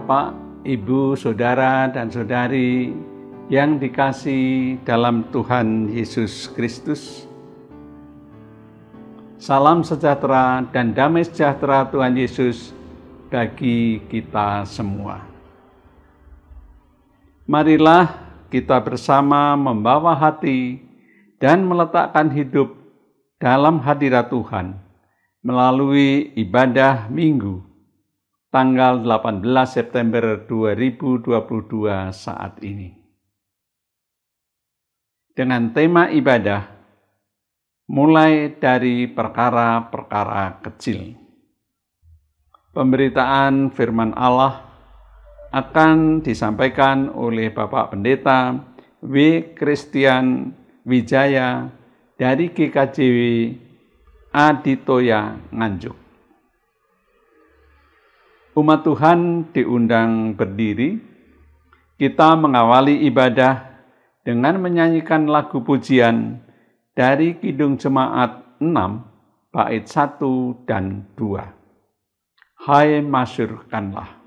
Bapak, Ibu, Saudara, dan Saudari yang dikasihi dalam Tuhan Yesus Kristus. Salam sejahtera dan damai sejahtera Tuhan Yesus bagi kita semua. Marilah kita bersama membawa hati dan meletakkan hidup dalam hadirat Tuhan melalui ibadah Minggu tanggal 18 September 2022 saat ini. Dengan tema ibadah, mulai dari perkara-perkara kecil. Pemberitaan firman Allah akan disampaikan oleh Bapak Pendeta W. Christian Wijaya dari GKJW Aditoya Nganjuk. Umat Tuhan diundang berdiri. Kita mengawali ibadah dengan menyanyikan lagu pujian dari Kidung Jemaat 6, bait 1 dan 2. Hai masyurkanlah.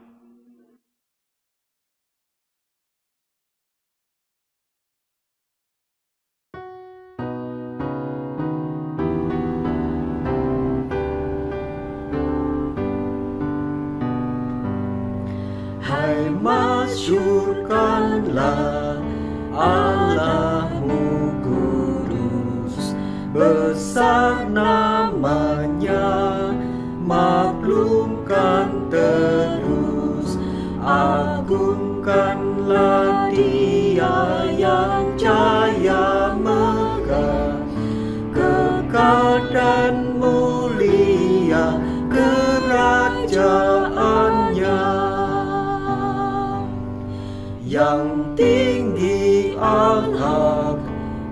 Hai masyurkanlah Allahmu kudus, besar namanya, maklumkan terus, agungkanlah Dia yang jaya megah, kekal dan mulia kerajaannya. Yang tinggi Allah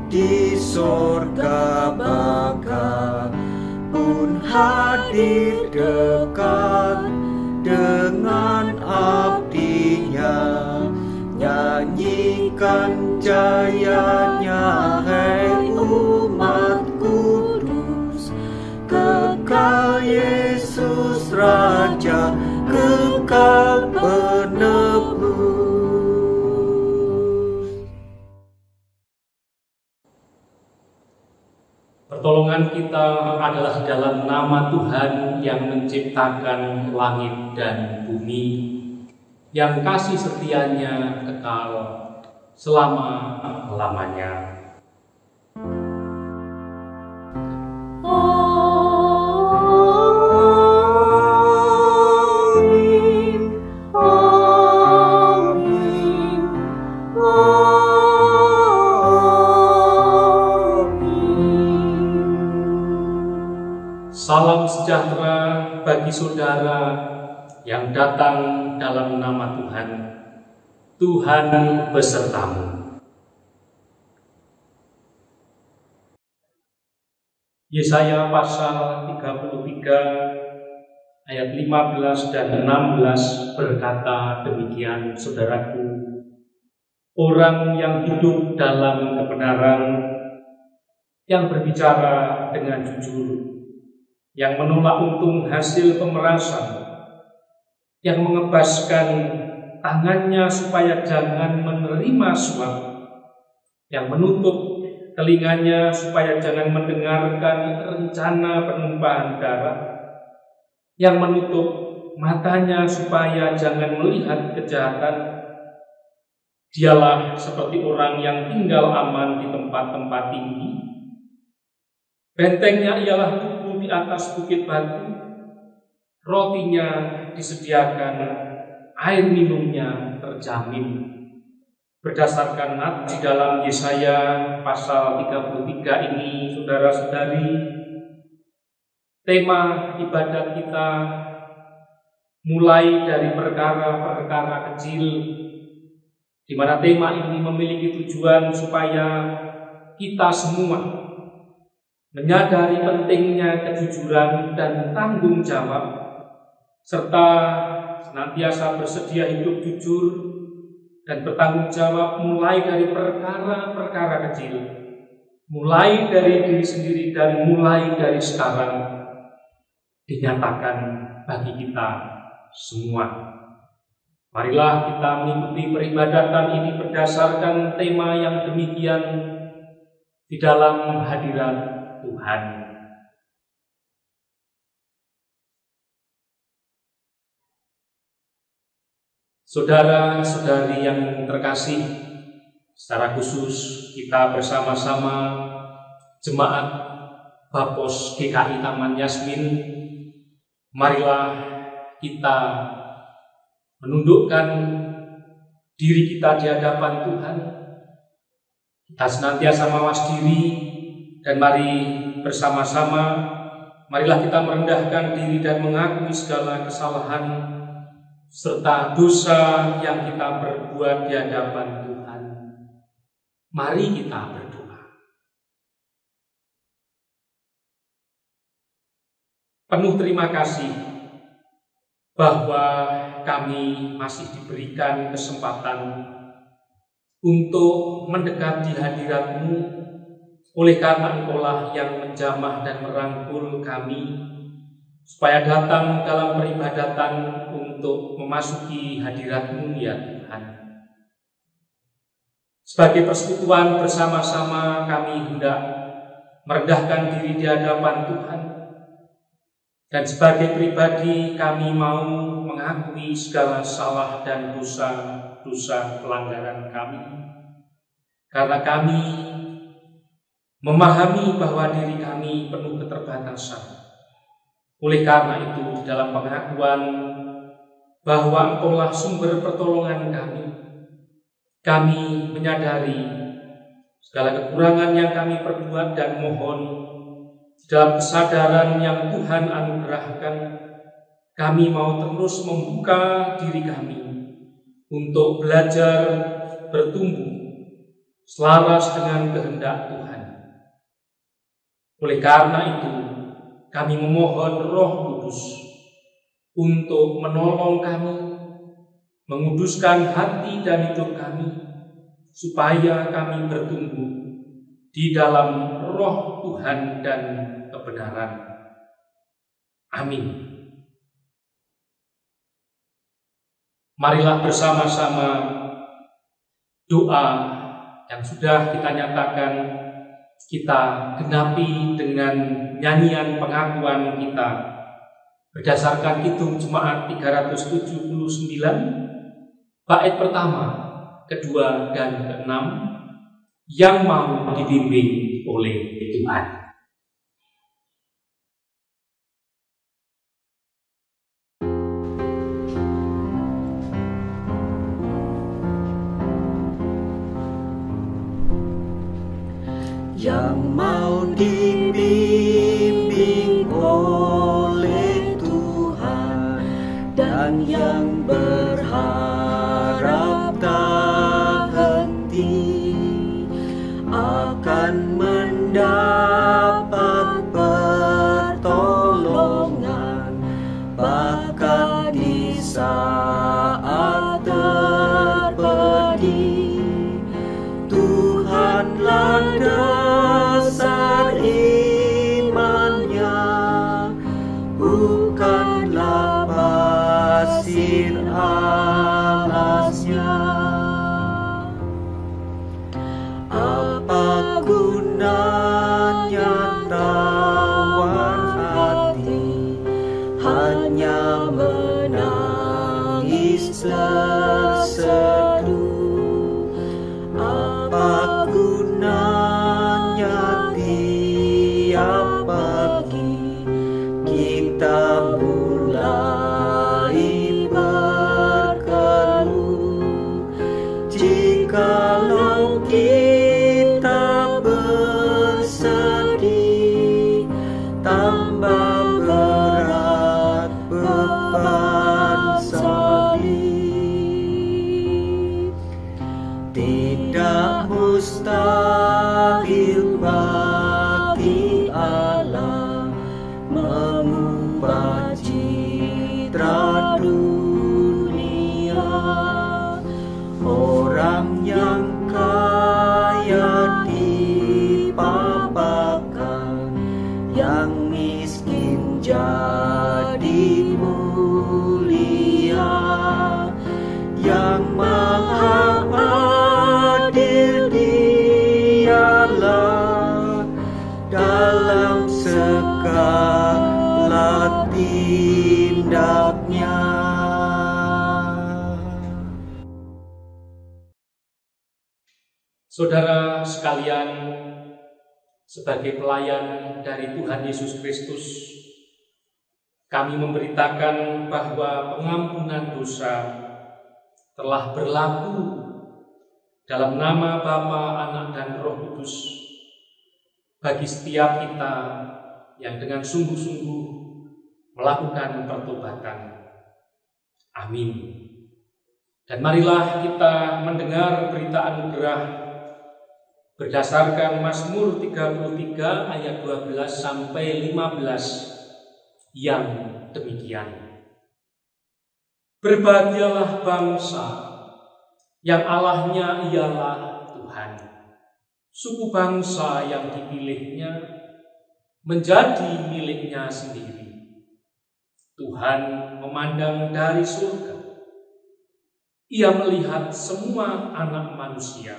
di sorga baka pun hadir dekat dengan abdinya. Nyanyikan jayanya, hai umat kudus, kekal Yesus Raja, kekal penebus. Pertolongan kita adalah dalam nama Tuhan yang menciptakan langit dan bumi, yang kasih setianya kekal selama-lamanya. Salam sejahtera bagi saudara yang datang dalam nama Tuhan. Tuhan besertamu. Yesaya pasal 33 ayat 15 dan 16 berkata demikian, saudaraku. Orang yang hidup dalam kebenaran, yang berbicara dengan jujur, yang menolak untung hasil pemerasan, yang mengebaskan tangannya supaya jangan menerima suap, yang menutup telinganya supaya jangan mendengarkan rencana penumpahan darah, yang menutup matanya supaya jangan melihat kejahatan. Dialah seperti orang yang tinggal aman di tempat-tempat tinggi. Bentengnya ialah tubuh di atas bukit batu, rotinya disediakan, air minumnya terjamin. Berdasarkan nats di dalam Yesaya pasal 33 ini, saudara-saudari, tema ibadat kita mulai dari perkara-perkara kecil, di mana tema ini memiliki tujuan supaya kita semua menyadari pentingnya kejujuran dan tanggung jawab, serta senantiasa bersedia hidup jujur dan bertanggung jawab mulai dari perkara-perkara kecil, mulai dari diri sendiri dan mulai dari sekarang dinyatakan bagi kita semua. Marilah kita mengikuti peribadatan ini berdasarkan tema yang demikian di dalam hadirat Tuhan. Saudara-saudari yang terkasih, secara khusus kita bersama-sama Jemaat Bapos GKI Taman Yasmin, marilah kita menundukkan diri kita di hadapan Tuhan. Kita senantiasa mawas diri dan mari bersama-sama, marilah kita merendahkan diri dan mengakui segala kesalahan serta dosa yang kita perbuat di hadapan Tuhan. Mari kita berdoa. Penuh terima kasih bahwa kami masih diberikan kesempatan untuk mendekati hadirat-Mu, oleh karena Engkaulah yang menjamah dan merangkul kami supaya datang dalam peribadatan untuk memasuki hadirat-Mu ya Tuhan. Sebagai persekutuan bersama-sama kami hendak merendahkan diri di hadapan Tuhan, dan sebagai pribadi kami mau mengakui segala salah dan dosa pelanggaran kami, karena kami memahami bahwa diri kami penuh keterbatasan. Oleh karena itu, dalam pengakuan bahwa Engkaulah sumber pertolongan kami menyadari segala kekurangan yang kami perbuat dan mohon dalam kesadaran yang Tuhan anugerahkan, kami mau terus membuka diri kami untuk belajar bertumbuh selaras dengan kehendak Tuhan. Oleh karena itu, kami memohon Roh Kudus untuk menolong kami, menguduskan hati dan hidup kami, supaya kami bertumbuh di dalam Roh Tuhan dan kebenaran. Amin. Marilah bersama-sama doa yang sudah kita nyatakan kita genapi dengan nyanyian pengakuan kita berdasarkan Kidung Jemaat 379 bait pertama, kedua, dan keenam yang mau dibimbing oleh Tuhan. Yang mau dibimbing oleh Tuhan dan yang berharap tak henti akan mendapat pertolongan bahkan di saat terpedih. Tuhanlah dasar imannya, bukanlah pasir alasnya. Apa gunanya tawar hati, hanya menangis terseduh. Apa gunanya tiap pagi kita mulai berkeluh, jikalau kita bersedih, tambah berat beban salib. Tidak mustahil bagi Allah mengubah citra dunia. Orang yang kaya dipapakan, yang miskin jadi mulia. Saudara sekalian, sebagai pelayan dari Tuhan Yesus Kristus, kami memberitakan bahwa pengampunan dosa telah berlaku dalam nama Bapa, Anak, dan Roh Kudus bagi setiap kita yang dengan sungguh-sungguh melakukan pertobatan. Amin. Dan marilah kita mendengar berita anugerah berdasarkan Mazmur 33 ayat 12 sampai 15 yang demikian. Berbahagialah bangsa yang Allahnya ialah Tuhan, suku bangsa yang dipilihnya menjadi miliknya sendiri. Tuhan memandang dari surga, Ia melihat semua anak manusia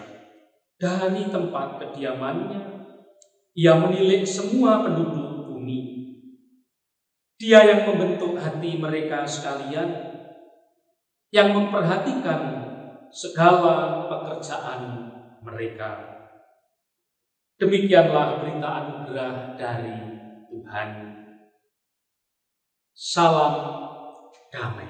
dari tempat kediamannya. Ia menilik semua penduduk bumi. Dia yang membentuk hati mereka sekalian, yang memperhatikan segala pekerjaan mereka. Demikianlah berita anugerah dari Tuhan. Salam damai.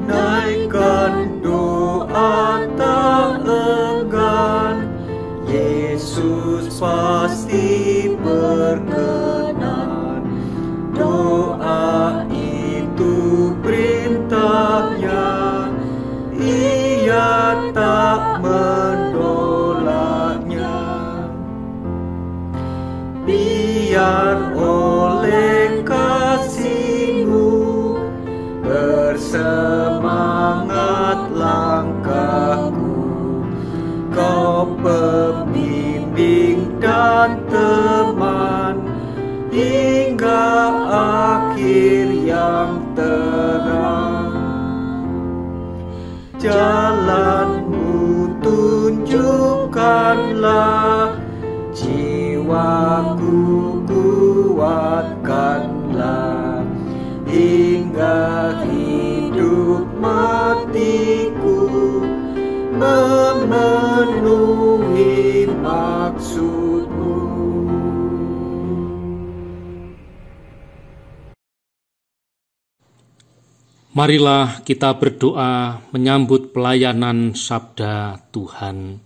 Naikkan doa tak enggan, Yesus pasti berkenan. Doa itu perintahnya, Ia tak menolaknya. Biar oleh kasih-Mu bersemangat langkahku, Kau pembimbing dan teman hingga akhir yang terang. Jalan-Mu tunjukkanlah, jiwaku kuatkanlah, hingga hidup matiku memenuhi maksud-Mu. Marilah kita berdoa menyambut pelayanan sabda Tuhan.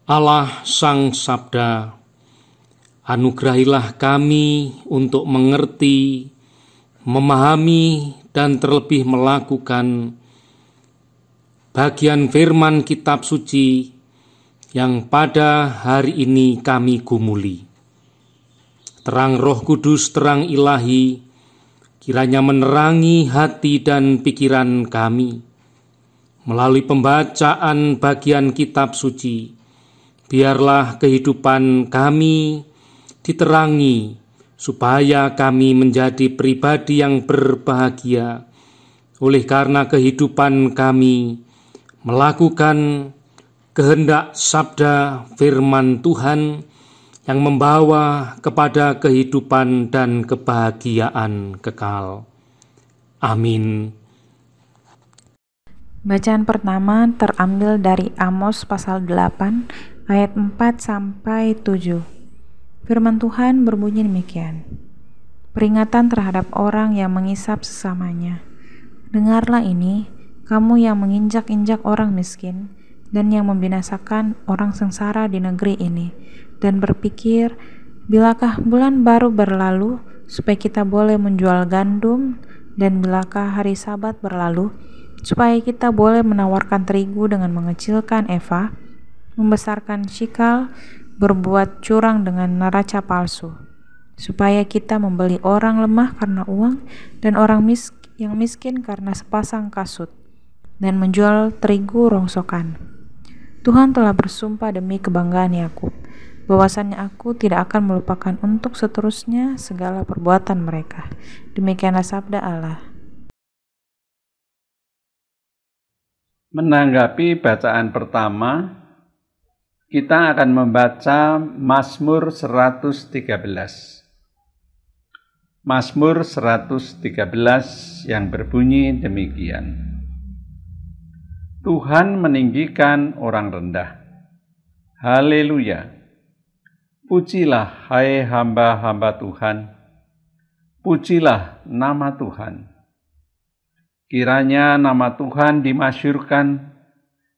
Allah Sang Sabda, anugerahilah kami untuk mengerti, memahami, dan terlebih melakukan bagian firman kitab suci yang pada hari ini kami gumuli. Terang Roh Kudus, terang ilahi, kiranya menerangi hati dan pikiran kami. Melalui pembacaan bagian kitab suci, biarlah kehidupan kami diterangi, supaya kami menjadi pribadi yang berbahagia, oleh karena kehidupan kami melakukan kehendak sabda firman Tuhan yang membawa kepada kehidupan dan kebahagiaan kekal. Amin. Bacaan pertama terambil dari Amos pasal 8 ayat 4 sampai 7. Firman Tuhan berbunyi demikian. Peringatan terhadap orang yang mengisap sesamanya. Dengarlah ini, kamu yang menginjak-injak orang miskin dan yang membinasakan orang sengsara di negeri ini, dan berpikir, bilakah bulan baru berlalu supaya kita boleh menjual gandum, dan bilakah hari Sabat berlalu supaya kita boleh menawarkan terigu dengan mengecilkan eva, membesarkan shikal, berbuat curang dengan neraca palsu, supaya kita membeli orang lemah karena uang dan orang yang miskin karena sepasang kasut, dan menjual terigu rongsokan. Tuhan telah bersumpah demi kebanggaan Yakub, bahwasannya aku tidak akan melupakan untuk seterusnya segala perbuatan mereka. Demikianlah sabda Allah. Menanggapi bacaan pertama, Kita akan membaca Mazmur 113. Mazmur 113 yang berbunyi demikian. Tuhan meninggikan orang rendah. Haleluya. Pujilah hai hamba-hamba Tuhan. Pujilah nama Tuhan. Kiranya nama Tuhan dimasyhurkan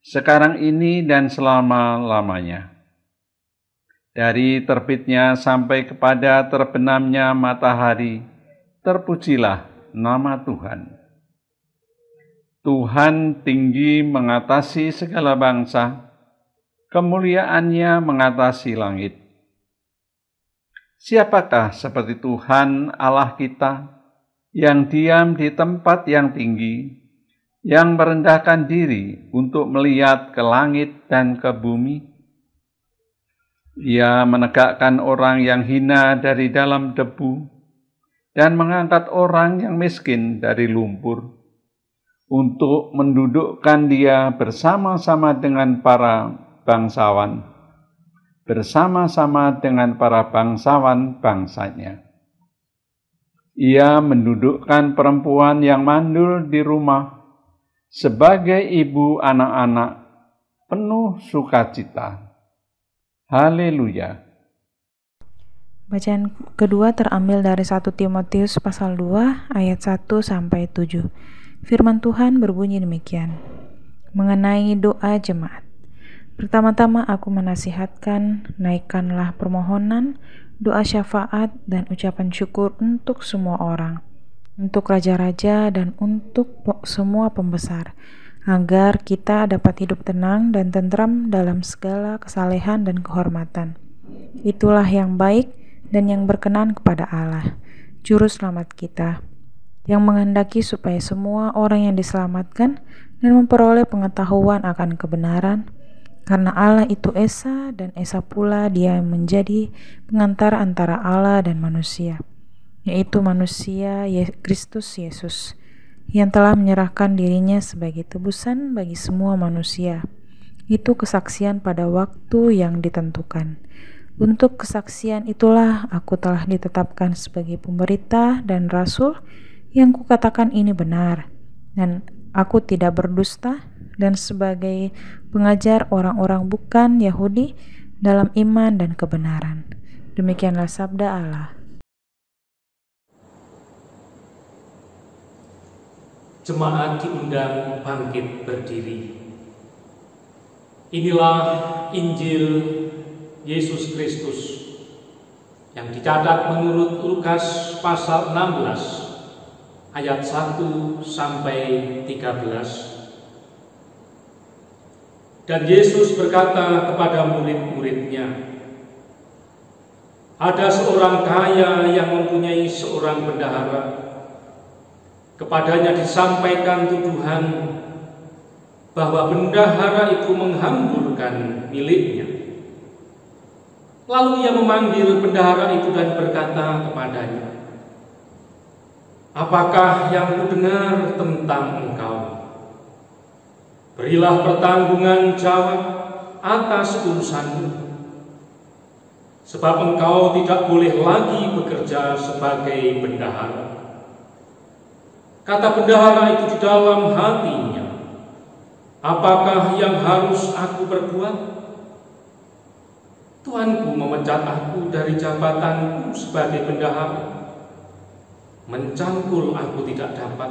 sekarang ini dan selama-lamanya. Dari terbitnya sampai kepada terbenamnya matahari, terpujilah nama Tuhan. Tuhan tinggi mengatasi segala bangsa, kemuliaannya mengatasi langit. Siapakah seperti Tuhan Allah kita, yang diam di tempat yang tinggi, yang merendahkan diri untuk melihat ke langit dan ke bumi? Ia menegakkan orang yang hina dari dalam debu, dan mengangkat orang yang miskin dari lumpur, untuk mendudukkan dia bersama-sama dengan para bangsawan, bersama-sama dengan para bangsawan bangsanya. Ia mendudukkan perempuan yang mandul di rumah sebagai ibu anak-anak penuh sukacita. Haleluya. Bacaan kedua terambil dari 1 Timotius pasal 2 ayat 1 sampai 7. Firman Tuhan berbunyi demikian. Mengenai doa jemaat. Pertama-tama aku menasihatkan, naikkanlah permohonan, doa syafaat, dan ucapan syukur untuk semua orang, untuk raja-raja dan untuk semua pembesar, agar kita dapat hidup tenang dan tentram dalam segala kesalehan dan kehormatan. Itulah yang baik dan yang berkenan kepada Allah, Juru Selamat kita, yang menghendaki supaya semua orang yang diselamatkan dan memperoleh pengetahuan akan kebenaran, karena Allah itu Esa dan Esa pula Dia yang menjadi pengantara antara Allah dan manusia, yaitu manusia Kristus Yesus, yang telah menyerahkan dirinya sebagai tebusan bagi semua manusia. Itu kesaksian pada waktu yang ditentukan. Untuk kesaksian itulah aku telah ditetapkan sebagai pemberita dan rasul, yang kukatakan ini benar, dan aku tidak berdusta, dan sebagai pengajar orang-orang bukan Yahudi dalam iman dan kebenaran. Demikianlah sabda Allah. Jemaat diundang bangkit berdiri. Inilah Injil Yesus Kristus yang dicatat menurut Lukas pasal 16 ayat 1 sampai 13. Dan Yesus berkata kepada murid-muridnya, ada seorang kaya yang mempunyai seorang bendahara. Kepadanya disampaikan tuduhan bahwa bendahara itu menghamburkan miliknya. Lalu ia memanggil bendahara itu dan berkata kepadanya, apakah yang kudengar tentang engkau? Berilah pertanggungan jawab atas urusanmu, sebab engkau tidak boleh lagi bekerja sebagai bendahara. Kata bendahara itu di dalam hatinya, apakah yang harus aku perbuat? Tuanku memecat aku dari jabatanku sebagai bendahara. Mencangkul aku tidak dapat,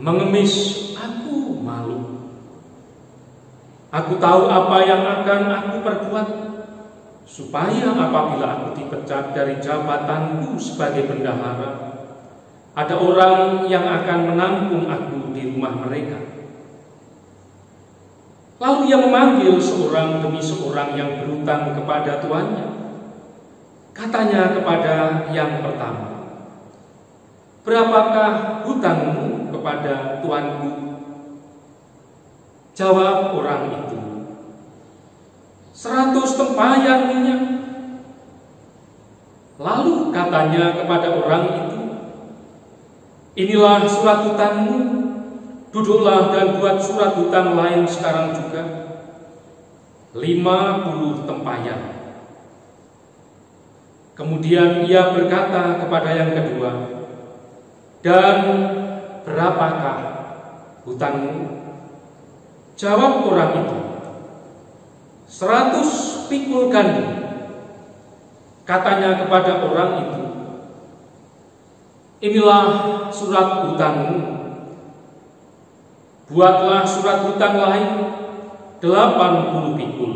mengemis aku malu. Aku tahu apa yang akan aku perbuat, supaya apabila aku dipecat dari jabatanku sebagai bendahara, ada orang yang akan menampung aku di rumah mereka. Lalu ia memanggil seorang demi seorang yang berhutang kepada tuannya. Katanya kepada yang pertama, berapakah hutangmu kepada tuanku? Jawab orang itu, 100 tempayan minyak. Lalu katanya kepada orang itu, inilah surat hutangmu, duduklah dan buat surat hutang lain sekarang juga. 50 tempayan. Kemudian ia berkata kepada yang kedua, "Dan berapakah hutangmu?" Jawab orang itu, 100 pikul gandum. Katanya kepada orang itu, "Inilah surat hutangmu. Buatlah surat hutang lain 80 pikul."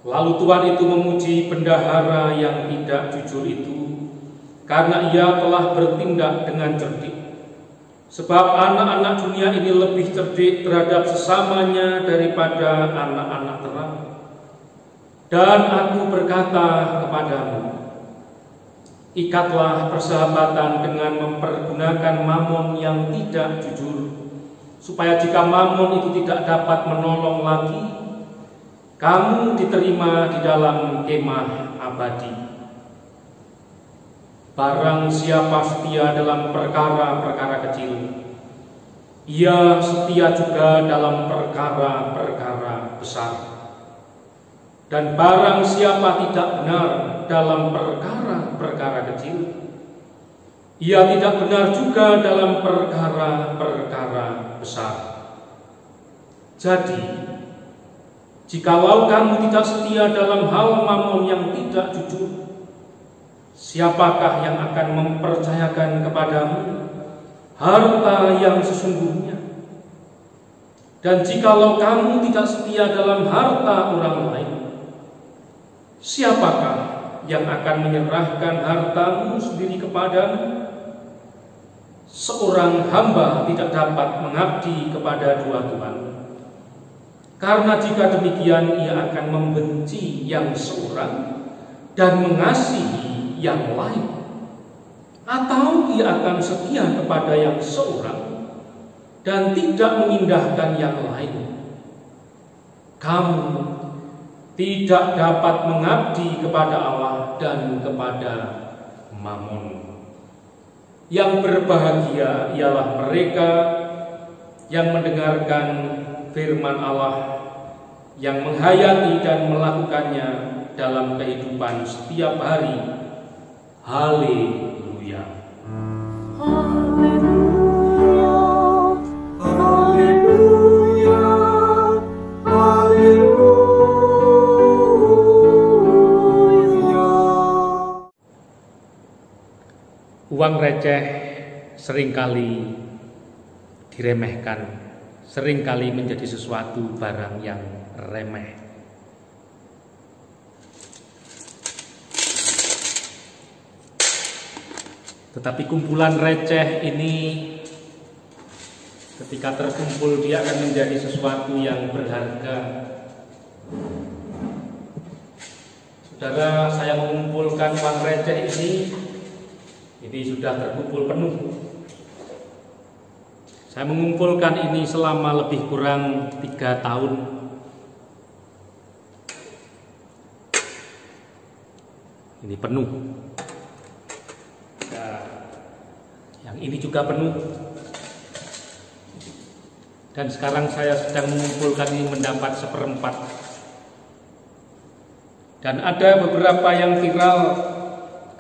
Lalu tuan itu memuji bendahara yang tidak jujur itu, karena ia telah bertindak dengan cerdik. Sebab anak-anak dunia ini lebih cerdik terhadap sesamanya daripada anak-anak terang. Dan aku berkata kepadamu, ikatlah persahabatan dengan mempergunakan mamon yang tidak jujur, supaya jika mamon itu tidak dapat menolong lagi, kamu diterima di dalam kemah abadi. Barang siapa setia dalam perkara-perkara kecil, ia setia juga dalam perkara-perkara besar. Dan barang siapa tidak benar dalam perkara-perkara kecil, ia tidak benar juga dalam perkara-perkara besar. Jadi, jikalau kamu tidak setia dalam hal mamon yang tidak jujur, siapakah yang akan mempercayakan kepadamu harta yang sesungguhnya? Dan jikalau kamu tidak setia dalam harta orang lain, siapakah yang akan menyerahkan hartamu sendiri kepadamu? Seorang hamba tidak dapat mengabdi kepada dua tuan. Karena jika demikian ia akan membenci yang seorang dan mengasihi yang lain, atau ia akan setia kepada yang seorang dan tidak mengindahkan yang lain. Kamu tidak dapat mengabdi kepada Allah dan kepada mamon. Yang berbahagia ialah mereka yang mendengarkan firman Allah, yang menghayati dan melakukannya dalam kehidupan setiap hari. Haleluya. Haleluya. Haleluya. Haleluya. Uang receh seringkali diremehkan, seringkali menjadi sesuatu barang yang remeh. Tetapi kumpulan receh ini ketika terkumpul dia akan menjadi sesuatu yang berharga. Saudara, saya mengumpulkan uang receh ini sudah terkumpul penuh. Saya mengumpulkan ini selama lebih kurang 3 tahun. Ini penuh. Nah, yang ini juga penuh. Dan sekarang saya sedang mengumpulkan ini mendapat 1/4. Dan ada beberapa yang viral.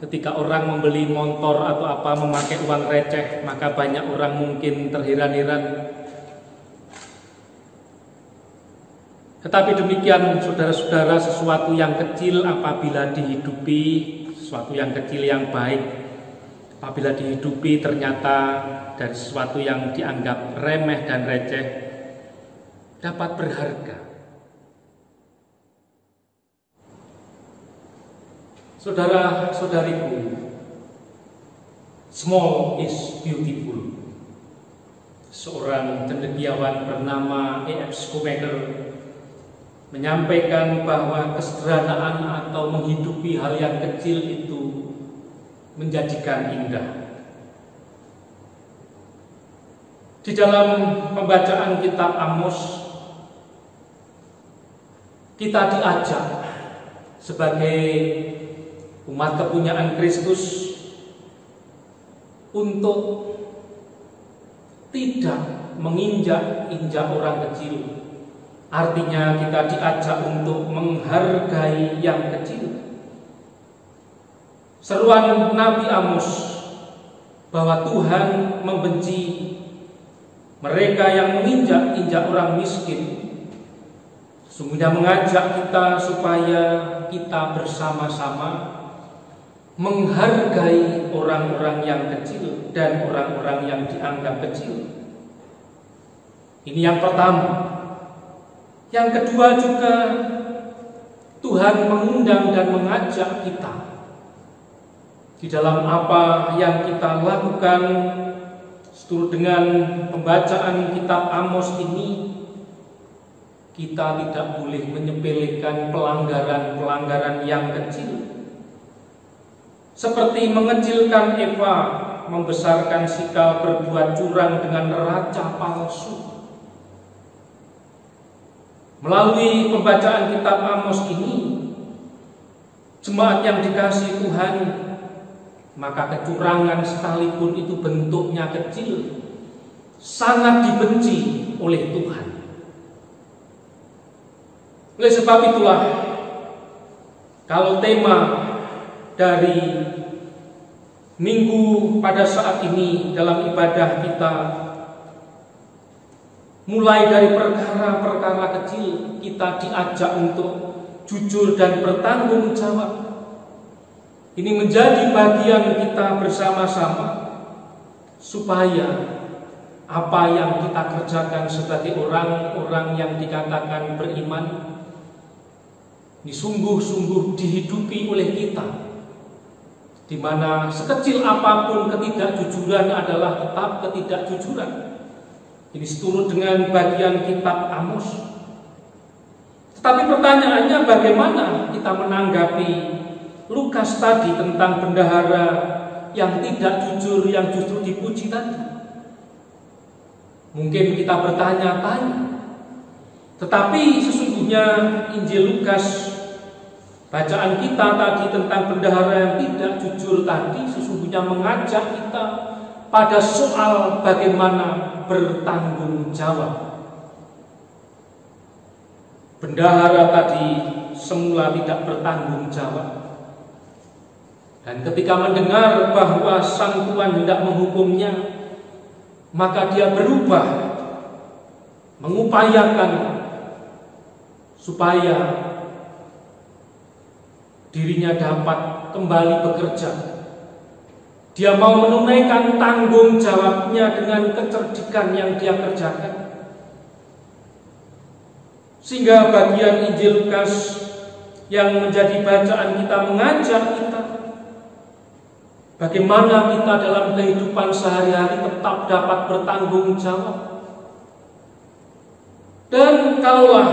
Ketika orang membeli motor atau apa memakai uang receh, maka banyak orang mungkin terheran-heran. Tetapi demikian saudara-saudara, sesuatu yang kecil apabila dihidupi, sesuatu yang kecil yang baik, apabila dihidupi ternyata dari sesuatu yang dianggap remeh dan receh, dapat berharga. Saudara-saudariku, small is beautiful. Seorang cendekiawan bernama A.F. Schumacher menyampaikan bahwa kesederhanaan atau menghidupi hal yang kecil itu menjadikan indah. Di dalam pembacaan kitab Amos, kita diajak sebagai umat kepunyaan Kristus untuk tidak menginjak-injak orang kecil, Artinya kita diajak untuk menghargai yang kecil. Seruan Nabi Amos bahwa Tuhan membenci mereka yang menginjak-injak orang miskin, sesungguhnya mengajak kita supaya kita bersama-sama menghargai orang-orang yang kecil dan orang-orang yang dianggap kecil. Ini yang pertama. Yang kedua juga, Tuhan mengundang dan mengajak kita di dalam apa yang kita lakukan seturut dengan pembacaan kitab Amos ini. Kita tidak boleh menyepelekan pelanggaran-pelanggaran yang kecil, seperti mengecilkan Eva, membesarkan sikap berbuat curang dengan neraca palsu. Melalui pembacaan kitab Amos ini, jemaat yang dikasihi Tuhan, maka kecurangan sekalipun itu bentuknya kecil, sangat dibenci oleh Tuhan. Oleh sebab itulah, kalau tema dari minggu pada saat ini dalam ibadah kita, mulai dari perkara-perkara kecil, kita diajak untuk jujur dan bertanggung jawab. Ini menjadi bagian kita bersama-sama, supaya apa yang kita kerjakan sebagai orang-orang yang dikatakan beriman, ini sungguh-sungguh dihidupi oleh kita, di mana sekecil apapun ketidakjujuran adalah tetap ketidakjujuran. Ini seturut dengan bagian kitab Amos. Tetapi pertanyaannya, bagaimana kita menanggapi Lukas tadi tentang bendahara yang tidak jujur, yang justru dipuji tadi? Mungkin kita bertanya-tanya. Tetapi sesungguhnya Injil Lukas, bacaan kita tadi tentang bendahara yang tidak jujur tadi, sesungguhnya mengajak kita pada soal bagaimana bertanggung jawab. Bendahara tadi semula tidak bertanggung jawab, dan ketika mendengar bahwa sang tuan hendak menghukumnya, maka dia berubah, mengupayakan supaya dirinya dapat kembali bekerja. Dia mau menunaikan tanggung jawabnya dengan kecerdikan yang dia kerjakan. Sehingga bagian Injil Lukas yang menjadi bacaan kita mengajak kita bagaimana kita dalam kehidupan sehari-hari tetap dapat bertanggung jawab. Dan kalaulah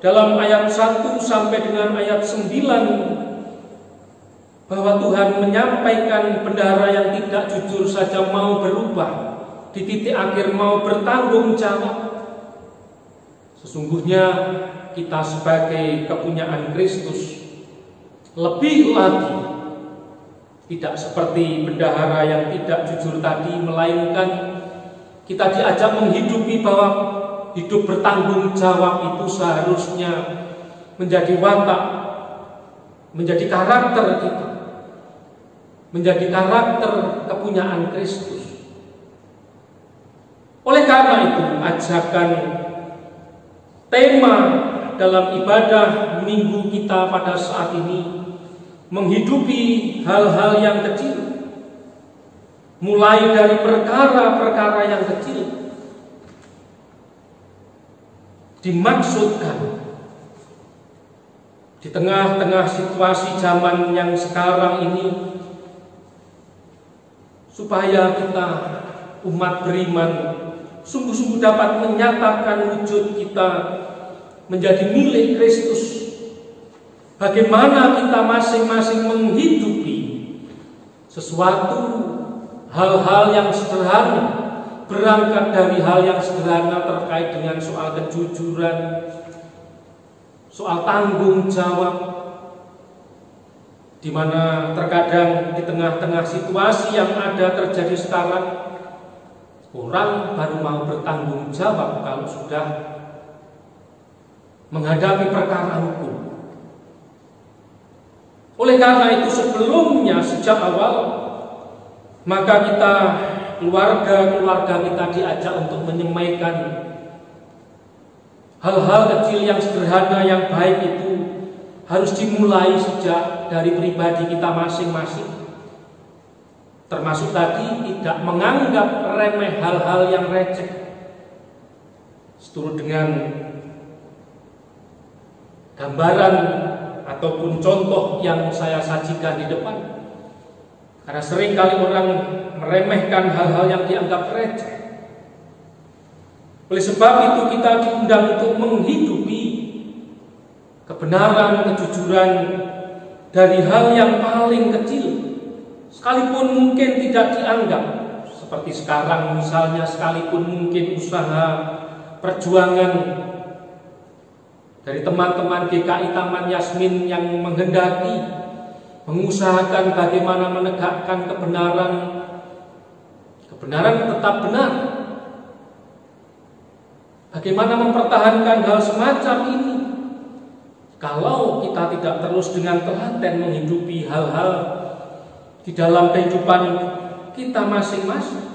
dalam ayat 1 sampai dengan ayat 9 bahwa Tuhan menyampaikan bendahara yang tidak jujur saja mau berubah, di titik akhir mau bertanggung jawab. Sesungguhnya kita sebagai kepunyaan Kristus lebih lagi tidak seperti bendahara yang tidak jujur tadi, melainkan kita diajak menghidupi bahwa hidup bertanggung jawab itu seharusnya menjadi watak, menjadi karakter kita, menjadi karakter kepunyaan Kristus. Oleh karena itu, ajakan tema dalam ibadah minggu kita pada saat ini menghidupi hal-hal yang kecil, mulai dari perkara-perkara yang kecil, dimaksudkan di tengah-tengah situasi zaman yang sekarang ini, supaya kita umat beriman sungguh-sungguh dapat menyatakan wujud kita menjadi milik Kristus. Bagaimana kita masing-masing menghidupi sesuatu hal-hal yang sederhana, berangkat dari hal yang sederhana terkait dengan soal kejujuran, soal tanggung jawab, di mana terkadang di tengah-tengah situasi yang ada terjadi sekarang, orang baru mau bertanggung jawab kalau sudah menghadapi perkara hukum. Oleh karena itu sebelumnya sejak awal maka kita keluarga kita diajak untuk menyemaikan hal-hal kecil yang sederhana yang baik itu harus dimulai sejak dari pribadi kita masing-masing. Termasuk tadi tidak menganggap remeh hal-hal yang receh. Seturut dengan gambaran ataupun contoh yang saya sajikan di depan. Karena sering kali orang meremehkan hal-hal yang dianggap receh. Oleh sebab itu kita diundang untuk menghidupi kebenaran, kejujuran dari hal yang paling kecil, sekalipun mungkin tidak dianggap. Seperti sekarang misalnya, sekalipun mungkin usaha perjuangan dari teman-teman GKI Taman Yasmin yang menghendaki mengusahakan bagaimana menegakkan kebenaran tetap benar. Bagaimana mempertahankan hal semacam ini? Kalau kita tidak terus dengan telaten menghidupi hal-hal di dalam kehidupan kita masing-masing.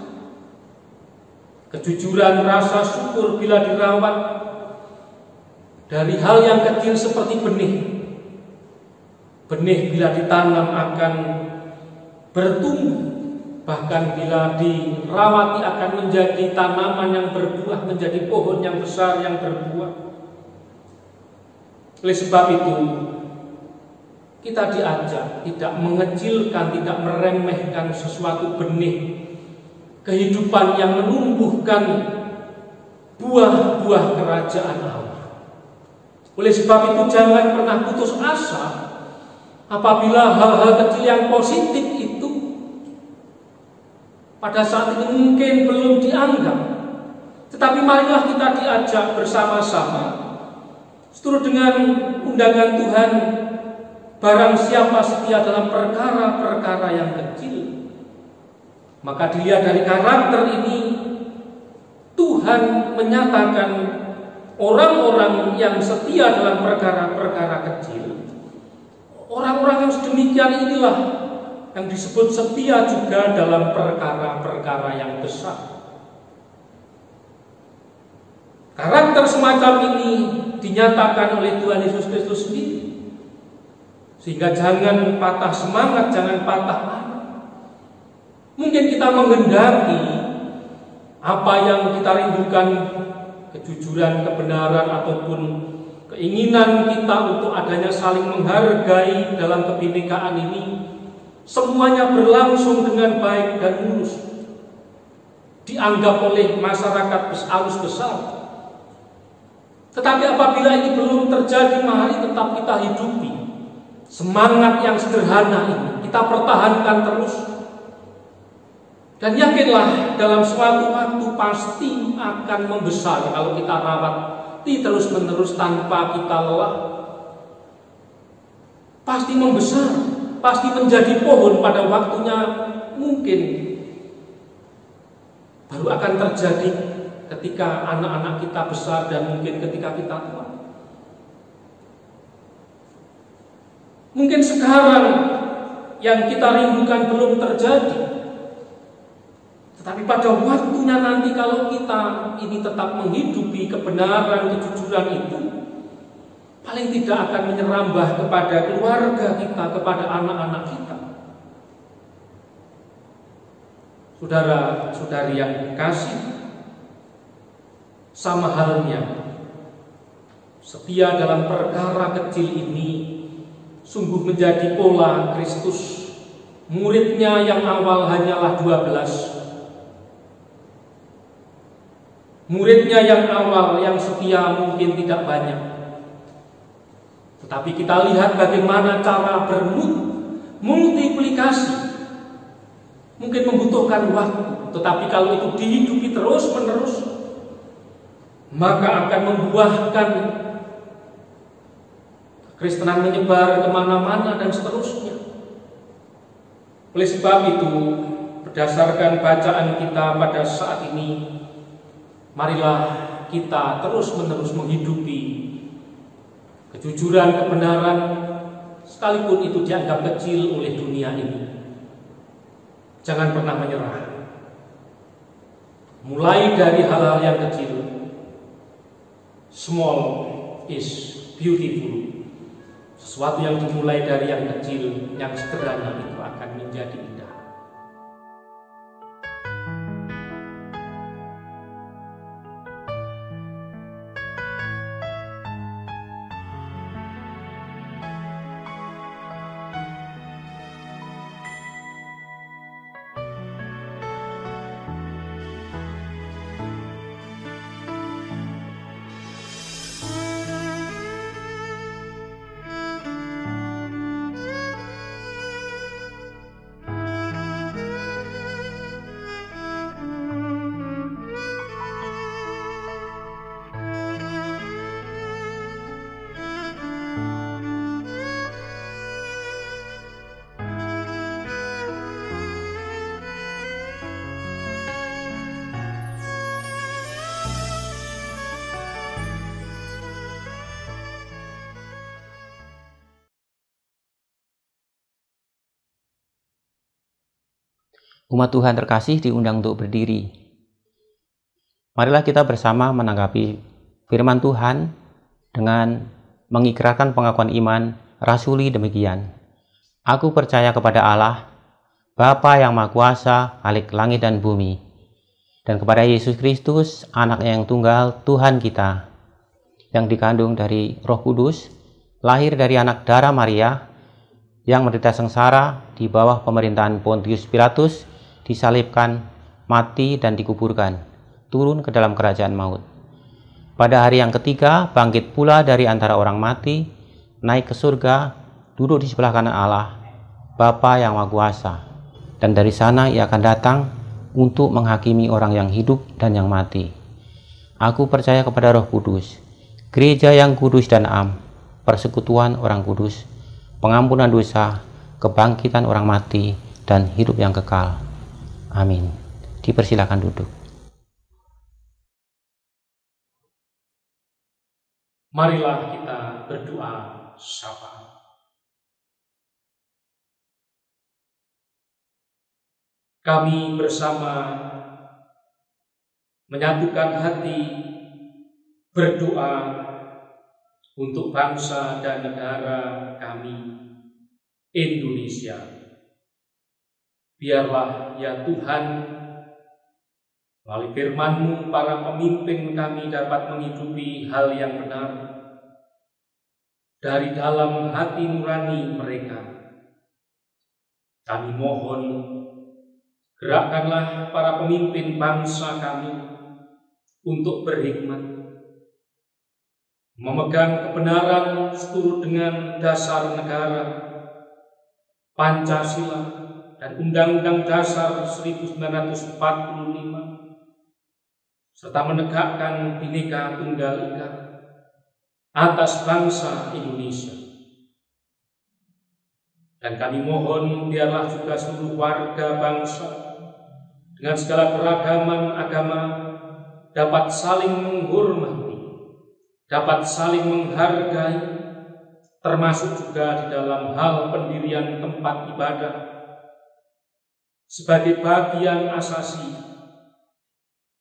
Kejujuran, rasa syukur bila dirawat dari hal yang kecil seperti benih. Benih bila ditanam akan bertumbuh, bahkan bila dirawati akan menjadi tanaman yang berbuah, menjadi pohon yang besar yang berbuah. Oleh sebab itu, kita diajak tidak mengecilkan, tidak meremehkan sesuatu benih kehidupan yang menumbuhkan buah-buah kerajaan Allah. Oleh sebab itu, jangan pernah putus asa apabila hal-hal kecil yang positif itu pada saat ini mungkin belum dianggap. Tetapi marilah kita diajak bersama-sama seturut dengan undangan Tuhan, barang siapa setia dalam perkara-perkara yang kecil, maka dilihat dari karakter ini Tuhan menyatakan orang-orang yang setia dalam perkara-perkara kecil. Orang-orang yang sedemikian inilah yang disebut setia juga dalam perkara-perkara yang besar. Karakter semacam ini dinyatakan oleh Tuhan Yesus Kristus sendiri. Sehingga jangan patah semangat, jangan patah arah. Mungkin kita menghendaki apa yang kita rindukan, kejujuran, kebenaran, ataupun keinginan kita untuk adanya saling menghargai dalam kebinekaan ini, semuanya berlangsung dengan baik dan mulus, dianggap oleh masyarakat arus besar. Tetapi apabila ini belum terjadi, mari tetap kita hidupi semangat yang sederhana ini, kita pertahankan terus. Dan yakinlah dalam suatu waktu pasti akan membesar kalau kita rawat terus-menerus tanpa kita lelah. Pasti membesar, pasti menjadi pohon pada waktunya. Mungkin baru akan terjadi ketika anak-anak kita besar dan mungkin ketika kita tua. Mungkin sekarang yang kita rindukan belum terjadi, tetapi pada waktunya nanti kalau kita ini tetap menghidupi kebenaran, kejujuran itu, paling tidak akan menyerambah kepada keluarga kita, kepada anak-anak kita. Saudara-saudari yang kasih, sama halnya setia dalam perkara kecil ini sungguh menjadi pola Kristus. Muridnya yang awal hanyalah 12. Muridnya yang awal, yang setia mungkin tidak banyak. Tetapi kita lihat bagaimana cara bermultiplikasi. Mungkin membutuhkan waktu, tetapi kalau itu dihidupi terus-menerus, maka akan membuahkan Kristenan menyebar kemana-mana dan seterusnya. Oleh sebab itu, berdasarkan bacaan kita pada saat ini, marilah kita terus-menerus menghidupi kejujuran, kebenaran, sekalipun itu dianggap kecil oleh dunia ini. Jangan pernah menyerah. Mulai dari hal-hal yang kecil. Small is beautiful. Sesuatu yang dimulai dari yang kecil, yang sederhana itu akan menjadi indah. Umat Tuhan terkasih diundang untuk berdiri. Marilah kita bersama menanggapi firman Tuhan dengan mengikrarkan pengakuan iman rasuli demikian. Aku percaya kepada Allah, Bapa yang Maha Kuasa, Khalik langit dan bumi, dan kepada Yesus Kristus, Anak-Nya yang tunggal, Tuhan kita, yang dikandung dari Roh Kudus, lahir dari anak darah Maria, yang menderita sengsara di bawah pemerintahan Pontius Pilatus, disalibkan, mati dan dikuburkan, turun ke dalam kerajaan maut. Pada hari yang ketiga, bangkit pula dari antara orang mati, naik ke surga, duduk di sebelah kanan Allah, Bapa yang Maha Kuasa. Dan dari sana Ia akan datang untuk menghakimi orang yang hidup dan yang mati. Aku percaya kepada Roh Kudus, gereja yang kudus dan am, persekutuan orang kudus, pengampunan dosa, kebangkitan orang mati, dan hidup yang kekal. Amin. Dipersilakan duduk. Marilah kita berdoa syafaat. Kami bersama menyatukan hati berdoa untuk bangsa dan negara kami, Indonesia. Biarlah ya Tuhan, melalui firman-Mu para pemimpin kami dapat menghidupi hal yang benar dari dalam hati nurani mereka. Kami mohon, gerakkanlah para pemimpin bangsa kami untuk berhikmat, memegang kebenaran seturut dengan dasar negara, Pancasila, dan Undang-Undang Dasar 1945, serta menegakkan Bhinneka Tunggal Ika atas bangsa Indonesia. Dan kami mohon biarlah juga seluruh warga bangsa dengan segala keragaman agama dapat saling menghormati, dapat saling menghargai, termasuk juga di dalam hal pendirian tempat ibadah sebagai bagian asasi.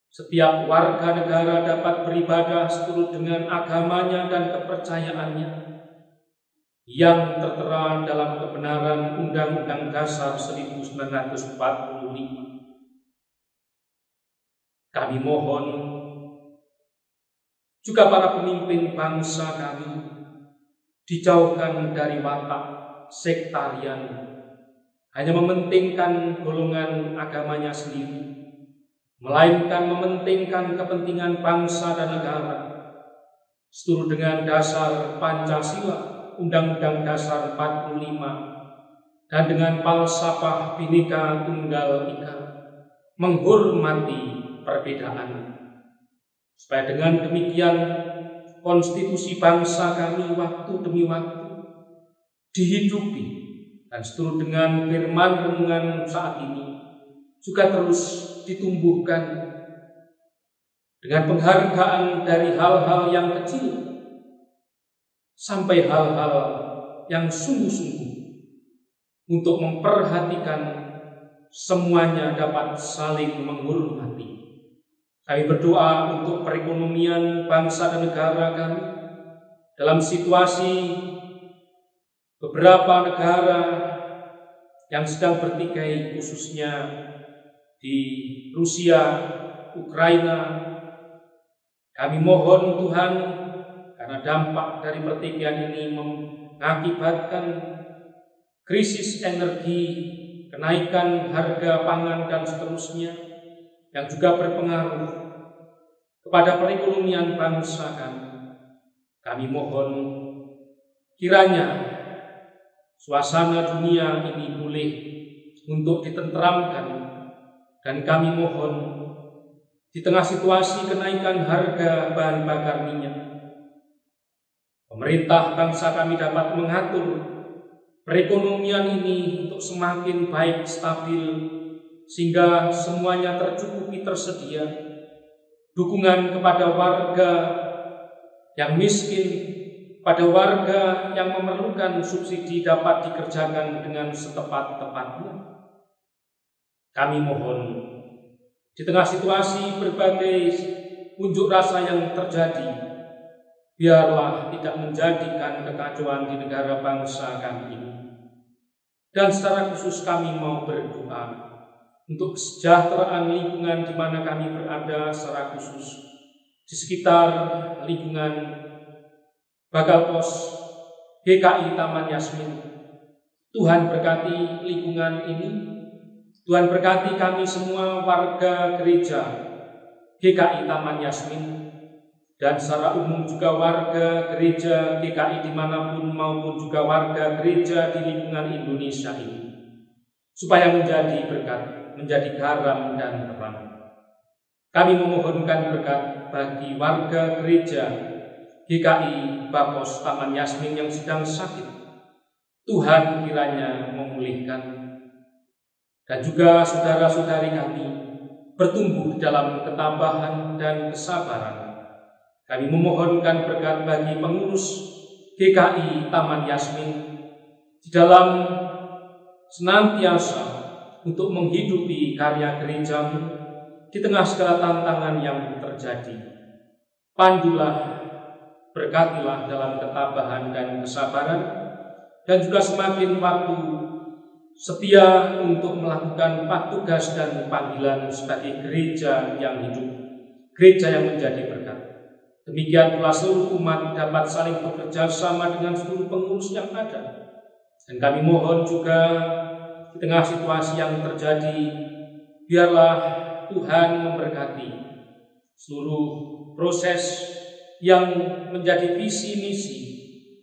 Setiap warga negara dapat beribadah seturut dengan agamanya dan kepercayaannya yang tertera dalam kebenaran Undang-Undang Dasar 1945. Kami mohon juga para pemimpin bangsa kami dijauhkan dari watak sektarian, hanya mementingkan golongan agamanya sendiri, melainkan mementingkan kepentingan bangsa dan negara, seturut dengan dasar Pancasila, Undang-Undang Dasar 45, dan dengan falsafah Bhinneka Tunggal Ika, menghormati perbedaan. Supaya dengan demikian, konstitusi bangsa kami waktu demi waktu dihidupi, dan seturut dengan firman renungan saat ini juga terus ditumbuhkan dengan penghargaan dari hal-hal yang kecil, sampai hal-hal yang sungguh-sungguh untuk memperhatikan semuanya dapat saling menghormati. Kami berdoa untuk perekonomian bangsa dan negara kami dalam situasi beberapa negara yang sedang bertikai, khususnya di Rusia, Ukraina. Kami mohon Tuhan, karena dampak dari pertikaian ini mengakibatkan krisis energi, kenaikan harga pangan dan seterusnya, yang juga berpengaruh kepada perekonomian bangsa kami. Kami mohon kiranya suasana dunia ini boleh untuk ditenteramkan, dan kami mohon di tengah situasi kenaikan harga bahan bakar minyak, pemerintah bangsa kami dapat mengatur perekonomian ini untuk semakin baik, stabil, sehingga semuanya tercukupi, tersedia. Dukungan kepada warga yang miskin, pada warga yang memerlukan subsidi dapat dikerjakan dengan setepat-tepatnya. Kami mohon di tengah situasi berbagai unjuk rasa yang terjadi, biarlah tidak menjadikan kekacauan di negara bangsa kami ini. Dan secara khusus kami mau berdoa untuk kesejahteraan lingkungan di mana kami berada, secara khusus di sekitar lingkungan Bagalpos GKI Taman Yasmin. Tuhan berkati lingkungan ini. Tuhan berkati kami semua warga gereja GKI Taman Yasmin, dan secara umum juga warga gereja GKI dimanapun maupun juga warga gereja di lingkungan Indonesia ini, supaya menjadi berkat, menjadi garam dan terang. Kami memohonkan berkat bagi warga gereja GKI Bakos Taman Yasmin yang sedang sakit. Tuhan kiranya memulihkan, dan juga saudara-saudari kami bertumbuh dalam ketabahan dan kesabaran. Kami memohonkan berkat bagi pengurus GKI Taman Yasmin di dalam senantiasa untuk menghidupi karya gerejamu di tengah segala tantangan yang terjadi. Pandulah, berkatilah dalam ketabahan dan kesabaran, dan juga semakin waktu setia untuk melakukan tugas dan panggilan sebagai gereja yang hidup, gereja yang menjadi berkat. Demikian pula seluruh umat dapat saling bekerja sama dengan seluruh pengurus yang ada. Dan kami mohon juga di tengah situasi yang terjadi, biarlah Tuhan memberkati seluruh proses yang menjadi visi misi,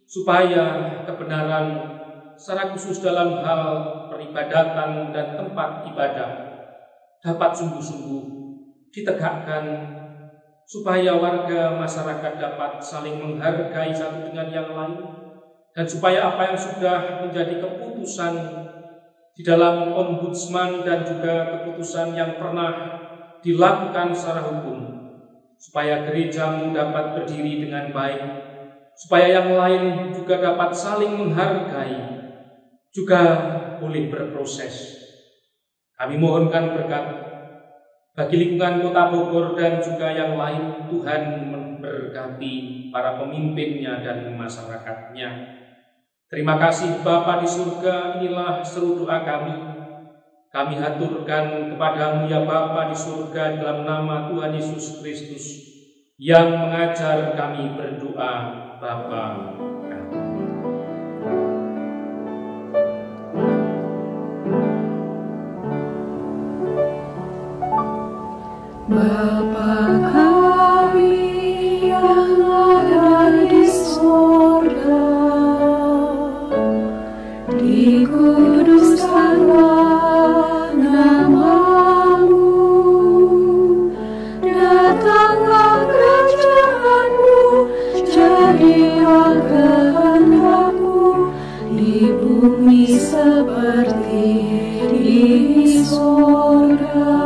supaya kebenaran secara khusus dalam hal peribadatan dan tempat ibadah dapat sungguh-sungguh ditegakkan, supaya warga masyarakat dapat saling menghargai satu dengan yang lain, dan supaya apa yang sudah menjadi keputusan di dalam ombudsman dan juga keputusan yang pernah dilakukan secara hukum, supaya gerejamu dapat berdiri dengan baik, supaya yang lain juga dapat saling menghargai, juga boleh berproses. Kami mohonkan berkat bagi lingkungan Kota Bogor dan juga yang lain. Tuhan memberkati para pemimpinnya dan masyarakatnya. Terima kasih Bapa di surga, inilah seluruh doa kami. Kami haturkan kepadamu ya Bapa di surga, dalam nama Tuhan Yesus Kristus yang mengajar kami berdoa, Bapa kami. Bapa kami yang ada di surga, dikuduskanlah namamu, datanglah kerajaan-Mu, jadilah kehendak-Mu di bumi seperti di surga.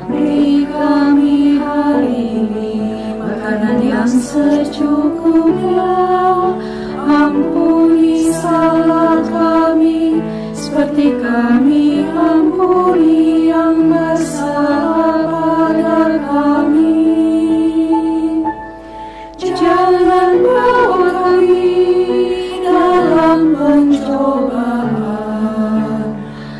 Beri kami hari ini makanan yang secukupnya. Ampuni salah kami, seperti kami ampuni yang bersalah pada kami. Jangan bawa kami dalam pencobaan,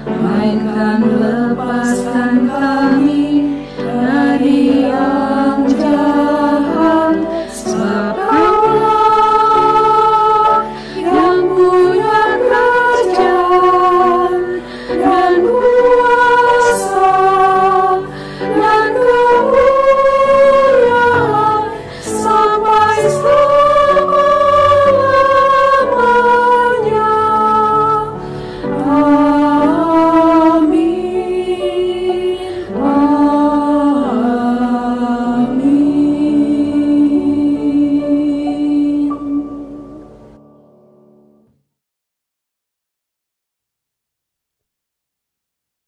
melainkan lepaskan kami dari yang jahat. Sebab Kaulah yang punya kerajaan dan kuasa dan kemuliaan sampai selama-lamanya. Amin. Amin.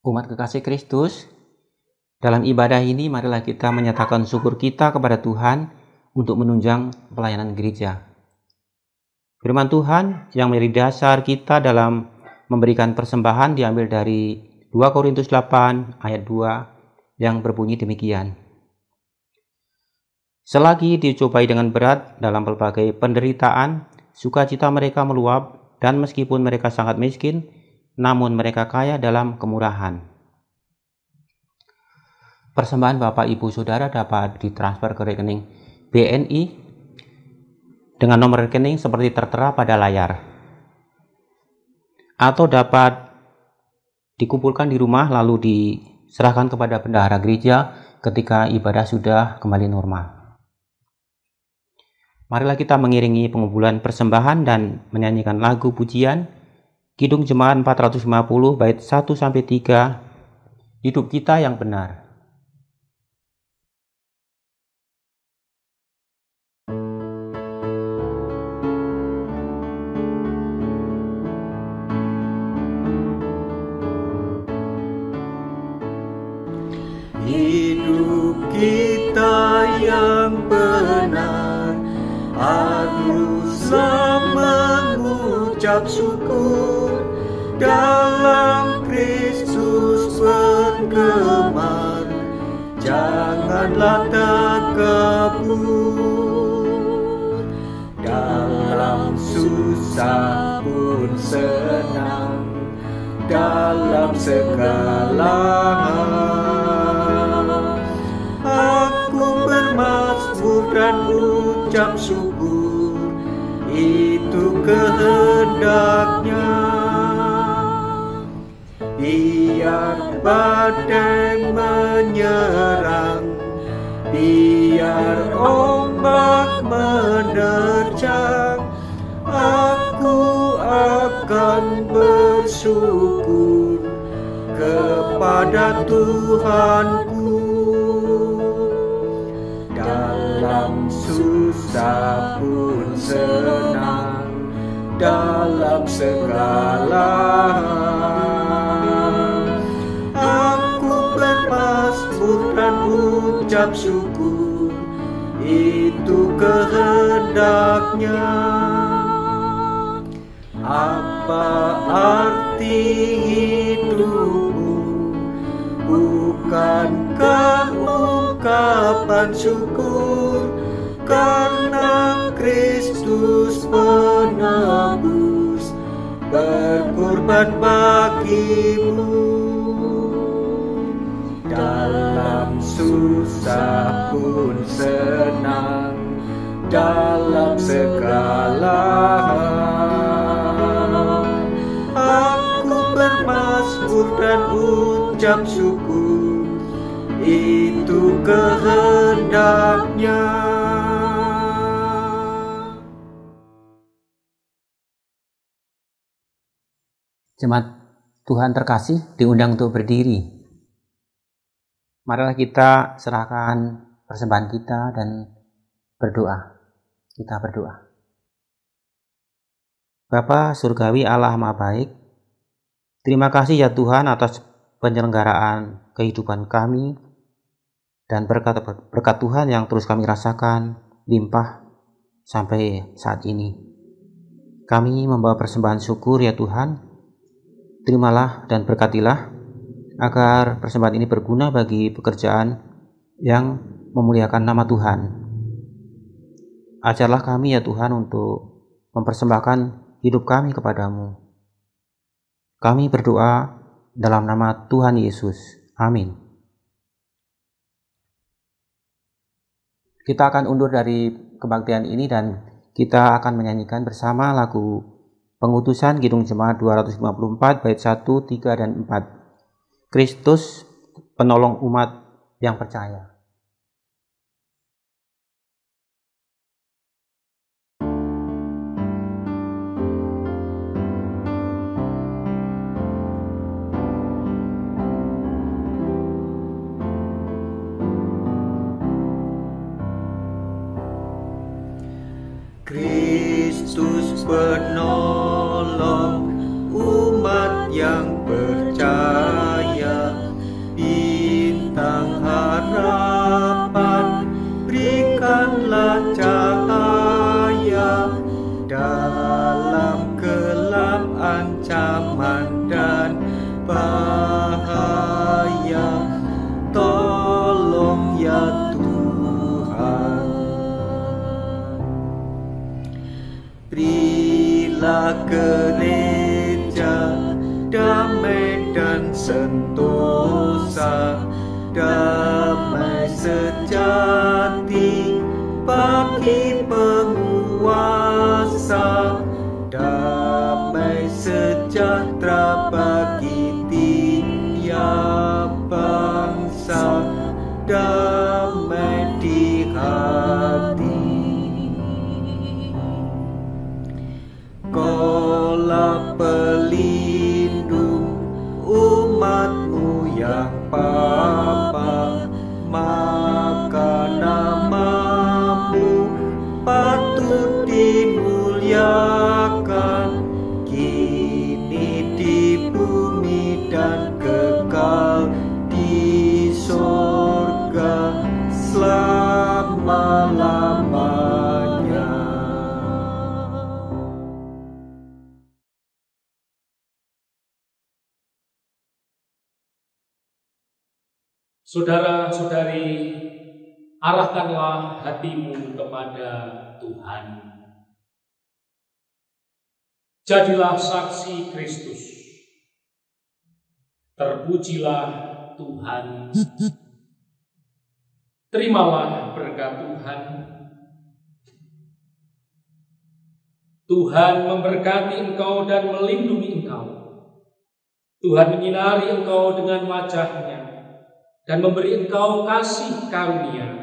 Umat kekasih Kristus, dalam ibadah ini marilah kita menyatakan syukur kita kepada Tuhan untuk menunjang pelayanan gereja. Firman Tuhan yang menjadi dasar kita dalam memberikan persembahan diambil dari 2 Korintus 8 ayat 2 yang berbunyi demikian. Selagi dicobai dengan berat dalam berbagai penderitaan, sukacita mereka meluap, dan meskipun mereka sangat miskin, namun mereka kaya dalam kemurahan. Persembahan Bapak Ibu Saudara dapat ditransfer ke rekening BNI dengan nomor rekening seperti tertera pada layar, atau dapat dikumpulkan di rumah lalu diserahkan kepada bendahara gereja ketika ibadah sudah kembali normal. Marilah kita mengiringi pengumpulan persembahan dan menyanyikan lagu pujian Kidung Jemaat 450 bait 1-3, Hidup Kita Yang Benar. Hidup kita yang benar haruslah mengucap syukur, dalam Kristus bergemar, janganlah takabur. Dalam susah pun senang, dalam segala hal aku bermazmur dan ucap syukur, itu kehendaknya. Biar badai menyerang, biar ombak menerjang, aku akan bersyukur kepada Tuhanku. Dalam susah pun senang, dalam segala hal aku bermazmur dan ucap syukur, itu kehendaknya. Apa arti hidupmu? Bukankah ungkapan syukur karena Kristus penebus berkorban bagimu? Dalam susah pun senang, dalam segala hal aku bermazmur dan ucap syukur, itu kehendaknya. Jemaat Tuhan terkasih diundang untuk berdiri. Marilah kita serahkan persembahan kita dan berdoa. Kita berdoa. Bapa Surgawi Allah Maha Baik, terima kasih ya Tuhan atas penyelenggaraan kehidupan kami, dan berkat Tuhan yang terus kami rasakan limpah sampai saat ini. Kami membawa persembahan syukur ya Tuhan. Terimalah dan berkatilah agar persembahan ini berguna bagi pekerjaan yang memuliakan nama Tuhan. Ajarlah kami ya Tuhan untuk mempersembahkan hidup kami kepadamu. Kami berdoa dalam nama Tuhan Yesus. Amin. Kita akan undur dari kebaktian ini dan kita akan menyanyikan bersama lagu Pengutusan Kidung Jemaat 254 bait 1, 3, dan 4. Kristus penolong umat yang percaya. Kristus penolong umat yang percaya, bintang harapan berikanlah cahaya dalam gelap ancaman dan bahaya. Tolong ya Tuhan, berilah gereja damai dan sentosa, damai sejati bagi penguasa, damai sejahtera bagi tiap bangsa, damai di hati. Kaulah pelindung umatmu yang papa, maka namamu patut dimuliakan kini di bumi dan kekal di sorga selama-lamanya. Saudara-saudari, arahkanlah hatimu kepada Tuhan. Jadilah saksi Kristus. Terpujilah Tuhan. Terimalah berkat Tuhan. Tuhan memberkati engkau dan melindungi engkau. Tuhan menyinari engkau dengan wajah-Nya dan memberi engkau kasih karunia.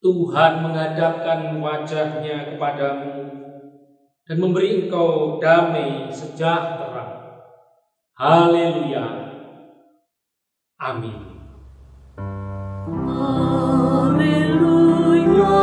Tuhan menghadapkan wajah-Nya kepadamu dan memberi engkau damai sejahtera. Haleluya. Amin. Haleluya.